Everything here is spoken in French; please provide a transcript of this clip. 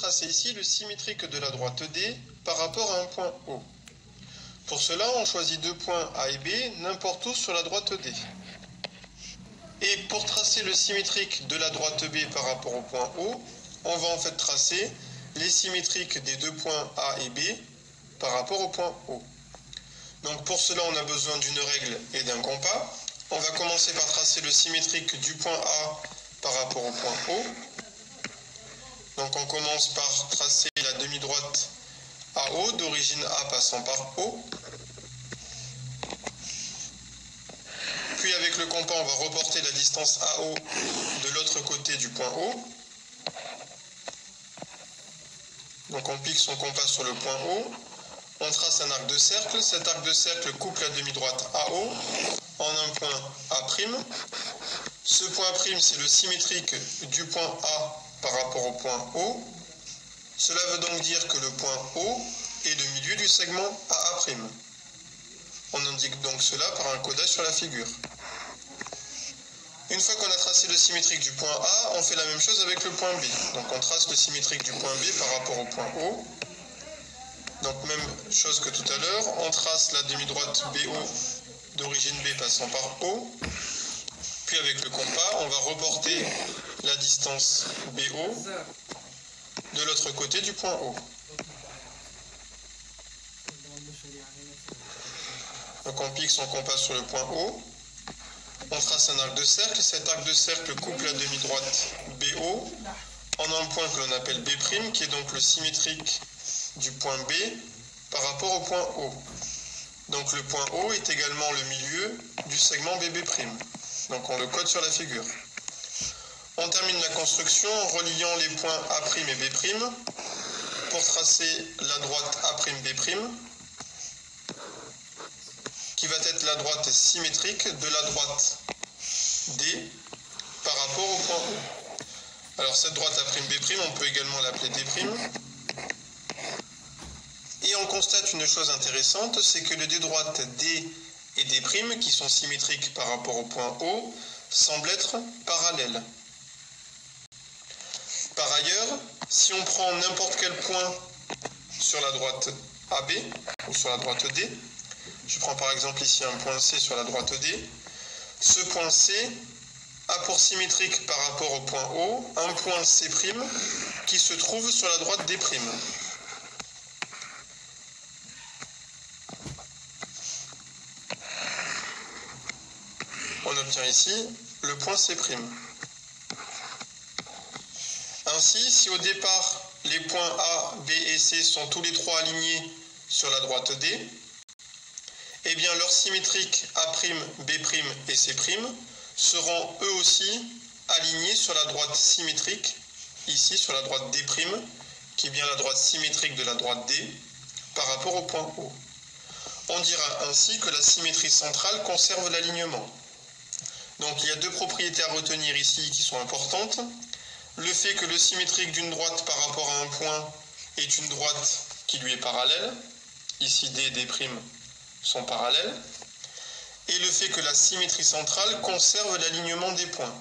tracer ici le symétrique de la droite D par rapport à un point O. Pour cela, on choisit deux points A et B, n'importe où sur la droite D. Et pour tracer le symétrique de la droite B par rapport au point O, on va en fait tracer les symétriques des deux points A et B par rapport au point O. Donc pour cela, on a besoin d'une règle et d'un compas. On va commencer par tracer le symétrique du point A par rapport au point O. Donc on commence par tracer la demi-droite AO d'origine A passant par O. Puis avec le compas, on va reporter la distance AO de l'autre côté du point O. Donc on pique son compas sur le point O. On trace un arc de cercle. Cet arc de cercle coupe la demi-droite AO en un point A'. Ce point A', c'est le symétrique du point A par rapport au point O. Cela veut donc dire que le point O est le milieu du segment AA'. On indique donc cela par un codage sur la figure. Une fois qu'on a tracé le symétrique du point A, on fait la même chose avec le point B. Donc on trace le symétrique du point B par rapport au point O. Donc même chose que tout à l'heure, on trace la demi-droite BO d'origine B passant par O. Puis avec le compas, on va reporter la distance BO de l'autre côté du point O. Donc on pique son compas sur le point O. On trace un arc de cercle. Cet arc de cercle coupe la demi-droite BO en un point que l'on appelle B', qui est donc le symétrique du point B par rapport au point O. Donc le point O est également le milieu du segment BB'. Donc on le code sur la figure. On termine la construction en reliant les points A' et B' pour tracer la droite A'B', qui va être la droite symétrique de la droite D par rapport au point O. Alors cette droite A'B', on peut également l'appeler D'. Et on constate une chose intéressante, c'est que les deux droites D et D', qui sont symétriques par rapport au point O, semblent être parallèles. Par ailleurs, si on prend n'importe quel point sur la droite AB ou sur la droite D, je prends par exemple ici un point C sur la droite D, ce point C a pour symétrique par rapport au point O un point C' qui se trouve sur la droite D'. On obtient ici le point C'. Ainsi, si au départ, les points A, B et C sont tous les trois alignés sur la droite D, eh bien leurs symétriques A', B' et C' seront eux aussi alignés sur la droite symétrique, ici sur la droite D', qui est bien la droite symétrique de la droite D, par rapport au point O. On dira ainsi que la symétrie centrale conserve l'alignement. Donc il y a deux propriétés à retenir ici qui sont importantes. Le fait que le symétrique d'une droite par rapport à un point est une droite qui lui est parallèle. Ici D et D' sont parallèles. Et le fait que la symétrie centrale conserve l'alignement des points.